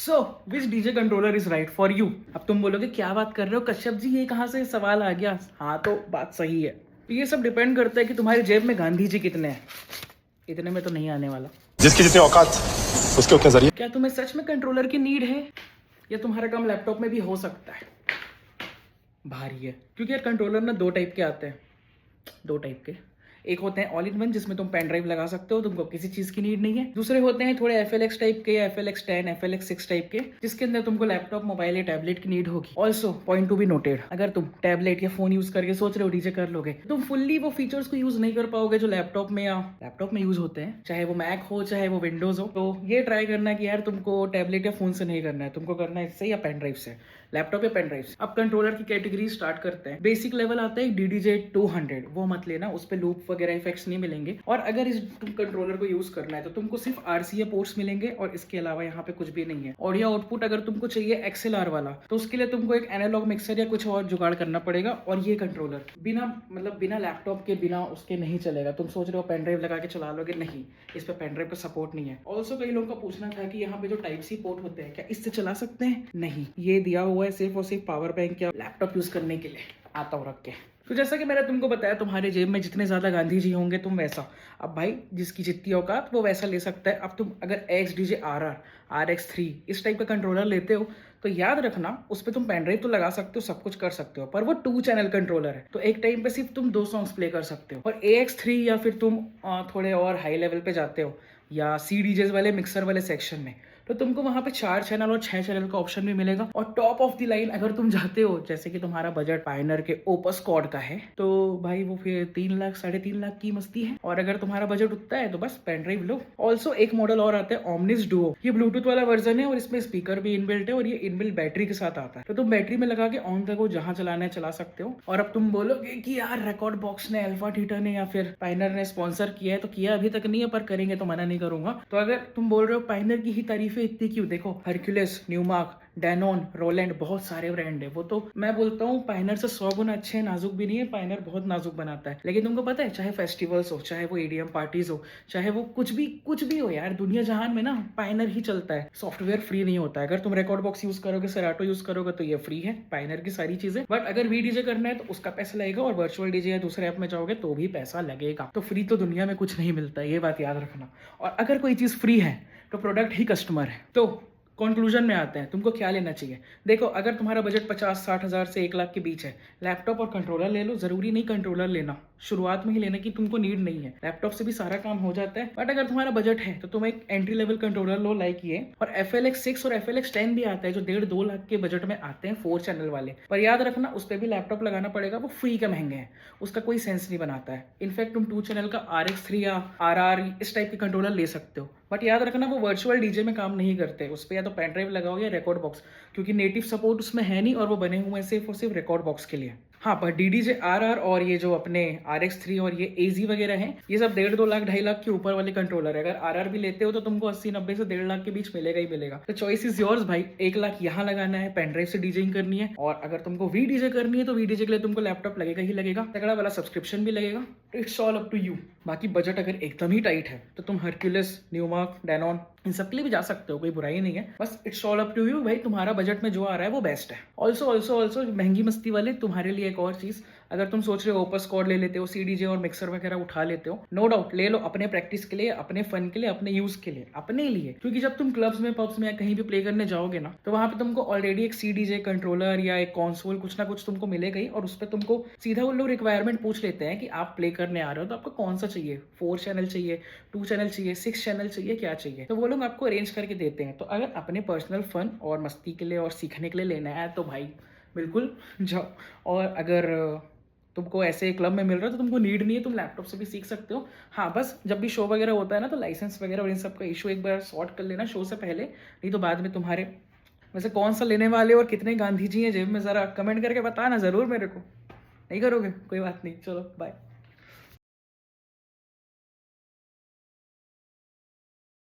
So which DJ controller is right for you? अब तुम बोलोगे क्या बात कर रहे हो कश्यप जी, ये कहाँ से सवाल आ गया? हाँ तो बात सही है। ये सब डिपेंड करता है कि तुम्हारी जेब में गांधी जी कितने हैं। इतने में तो नहीं आने वाला। जिसकी जितनी औकात उसके उतने जरिए। क्या तुम्हें सच में कंट्रोलर की नीड है, या तुम्हारा काम लैपटॉप में भी हो सकता है? भारी है, क्योंकि यार कंट्रोलर ना दो टाइप के आते हैं। दो टाइप के, एक होते हैं ऑल इन वन जिसमें तुम पेन ड्राइव लगा सकते हो, तुमको किसी चीज की नीड नहीं है। दूसरे होते हैं थोड़े FLX टाइप के या FLX 10 FLX 6 टाइप के, जिसके अंदर तुमको लैपटॉप मोबाइल या टैबलेट की नीड होगी। Also point to be noted, अगर तुम टैबलेट या फोन यूज करके सोच रहे हो डीजे कर लोगे, तुम फुल्ली वो फीचर्स को यूज नहीं कर पाओगे जो लैपटॉप में यूज होते हैं, चाहे वो मैक हो चाहे वो विंडोज हो। तो ये ट्राई करना कि यार तुमको टैबलेट या फोन से नहीं करना है, तुमको करना है इससे या पेन ड्राइव से, लैपटॉप या पेन ड्राइव से। अब कंट्रोलर की कैटेगरी स्टार्ट करते हैं। बेसिक लेवल आता है DDJ 200, वो मत लेना, उस पर लूप वगैरह इफेक्ट्स नहीं मिलेंगे। और अगर इस तुम कंट्रोलर को यूज करना है तो तुमको सिर्फ RCA पोर्ट्स मिलेंगे और इसके अलावा यहाँ पे कुछ भी नहीं है। ऑडियो आउटपुट अगर तुमको चाहिए XLR वाला, तो उसके लिए तुमको एक एनालॉग मिक्सर या कुछ और जुगाड़ करना पड़ेगा। और ये कंट्रोलर बिना लैपटॉप के, बिना उसके नहीं चलेगा। तुम सोच रहे हो पेन ड्राइव लगा के चला लोगे, नहीं, इस पे पेन ड्राइव का सपोर्ट नहीं है। ऑल्सो कई लोगों का पूछना था कि यहाँ पे जो Type-C पोर्ट होते हैं क्या इससे चला सकते हैं? नहीं, ये दिया हुआ है सिर्फ और सिर्फ पावर बैंक या लैपटॉप यूज करने के लिए, आता हूँ रख के। तो जैसा कि मैंने तुमको बताया, तुम्हारे जेब में जितने ज्यादा गांधी जी होंगे तुम वैसा। अब भाई जिसकी जितनी औकात वो वैसा ले सकता है। अब तुम अगर XDJ RR RX3 इस टाइप का कंट्रोलर लेते हो तो याद रखना उस पर तुम पेन ड्राइव तो लगा सकते हो, सब कुछ कर सकते हो, पर वो 2 चैनल कंट्रोलर है, तो एक टाइम पे सिर्फ तुम 2 सॉन्ग्स प्ले कर सकते हो। और AX3 या फिर तुम थोड़े और हाई लेवल पे जाते हो या CDJs वाले मिक्सर वाले सेक्शन में, तो तुमको वहां पे 4 चैनल और 6 चैनल का ऑप्शन भी मिलेगा। और टॉप ऑफ द लाइन अगर तुम जाते हो, जैसे कि तुम्हारा बजट पायनर के ओपस कॉर्ड का है, तो भाई वो फिर 3 लाख 3.5 लाख की मस्ती है। और अगर तुम्हारा बजट उतना है तो बस पेन ड्राइव लो। ऑल्सो एक मॉडल और आता है Omnis Duo, ये ब्लूटूथ वाला वर्जन है और इसमें स्पीकर भी इनबिल्ट है और ये इनबिल्ट बैटरी के साथ आता है, तो तुम बैटरी में लगा के ऑन तक जहां चलाना है चला सकते हो। और अब तुम बोलोगे कि यार रिकॉर्ड बॉक्स ने, अल्फा थीटा ने या फिर पायनर ने स्पॉन्सर किया है, तो किया अभी तक नहीं है, पर करेंगे तो मना नहीं करूंगा। तो अगर तुम बोल रहे हो पायनर की ही तारीफें इतनी क्यों, देखो हरक्यूलिस, न्यूमार्क, डैनॉन, रोलैंड, बहुत सारे ब्रांड है। वो तो मैं बोलता हूँ पायनर से 100 गुना अच्छे हैं, नाजुक भी नहीं है, पायनर बहुत नाजुक बनाता है। लेकिन तुमको पता है, चाहे फेस्टिवल्स हो, चाहे वो EDM पार्टीज हो, चाहे वो कुछ भी हो यार, दुनिया जहान में ना पायनर ही चलता है। सॉफ्टवेयर फ्री नहीं होता है। अगर तुम रिकॉर्ड बॉक्स यूज करोगे, सेराटो यूज करोगे, तो ये फ्री है पायनर की सारी चीजें। बट अगर VDJ करना है तो उसका पैसा लगेगा, और वर्चुअल डीजे या दूसरे ऐप में जाओगे तो भी पैसा लगेगा। तो फ्री तो दुनिया में कुछ नहीं मिलता है, ये बात याद रखना। और अगर कोई चीज फ्री है तो प्रोडक्ट ही कस्टमर है। तो कंक्लूजन में आते हैं, तुमको क्या लेना चाहिए। देखो, अगर तुम्हारा बजट 50-60 हज़ार से 1 लाख के बीच है, लैपटॉप और कंट्रोलर ले लो। जरूरी नहीं कंट्रोलर लेना, शुरुआत में ही लेने की तुमको नीड नहीं है, लैपटॉप से भी सारा काम हो जाता है। बट अगर तुम्हारा बजट है तो तुम एक एंट्री लेवल कंट्रोलर लो, लाइक ये। और FLX 6 और FLX 10 भी आता है जो 1.5-2 लाख के बजट में आते हैं, 4 चैनल वाले। पर याद रखना उस पर भी लैपटॉप लगाना पड़ेगा, वो फ्री के महंगे हैं, उसका कोई सेंस नहीं बनाता है। इनफैक्ट तुम 2 चैनल का RX3 या RR इस टाइप के कंट्रोलर ले सकते हो, बट याद रखना वो वर्चुअल डीजे में काम नहीं करते। उस पर या तो पेन ड्राइव लगाओ या रिकॉर्ड बॉक्स, क्योंकि नेटिव सपोर्ट उसमें है नहीं, और वो बने हुए हैं सिर्फ और सिर्फ रिकॉर्ड बॉक्स के लिए। हाँ, पर DDJ RR और ये जो अपने RX3 और ये AZ वगैरह हैं, ये सब 1.5-2 लाख 2.5 लाख के ऊपर वाले कंट्रोलर है। अगर RR भी लेते हो तो तुमको 80-90 से 1.5 लाख के बीच मिलेगा ही मिलेगा। तो चॉइस इज योर्स भाई। 1 लाख यहाँ लगाना है, पेन ड्राइव से डीजेइंग करनी है, और अगर तुमको VDJ करनी है तो VDJ के लिए तुमको लैपटॉप लगेगा ही लगेगा, तगड़ा वाला सब्सक्रिप्शन भी लगेगा। It's all up to you. बाकी बजट अगर एकदम ही टाइट है तो तुम हरक्यूलिस, न्यूमार्क, डैनॉन इन सब के लिए भी जा सकते हो, कोई बुराई नहीं है। बस it's all up to you भाई, तुम्हारा बजट में जो आ रहा है वो बेस्ट है। ऑल्सो महंगी मस्ती वाले तुम्हारे लिए एक और चीज, अगर तुम सोच रहे हो ओपस कॉर्ड ले लेते हो, CDJ और मिक्सर वगैरह उठा लेते हो, नो डाउट ले लो, अपने प्रैक्टिस के लिए, अपने फन के लिए, अपने यूज के लिए, अपने लिए। क्योंकि जब तुम क्लब्स में, पब्स में या कहीं भी प्ले करने जाओगे ना, तो वहां पे तुमको ऑलरेडी एक CDJ कंट्रोलर या एक कंसोल कुछ ना कुछ तुमको मिलेगा ही, और उस पर तुमको सीधा वो लोग रिक्वायरमेंट पूछ लेते हैं कि आप प्ले करने आ रहे हो तो आपको कौन सा चाहिए, 4 चैनल चाहिए, 2 चैनल चाहिए, 6 चैनल चाहिए, क्या चाहिए, तो वो लोग आपको अरेंज करके देते हैं। तो अगर अपने पर्सनल फन और मस्ती के लिए और सीखने के लिए लेना है तो भाई बिल्कुल जाओ। और अगर तुमको ऐसे क्लब में मिल रहा है तो तुमको नीड नहीं है, तुम लैपटॉप से भी सीख सकते हो। हाँ, बस जब भी शो वगैरह होता है ना, तो लाइसेंस वगैरह और इन सब का इशू एक बार सॉर्ट कर लेना शो से पहले, नहीं तो बाद में तुम्हारे वैसे कौन सा लेने वाले और कितने गांधी जी हैं जेब में, जरा कमेंट करके बताना जरूर मेरे को। नहीं करोगे, कोई बात नहीं, चलो बाय।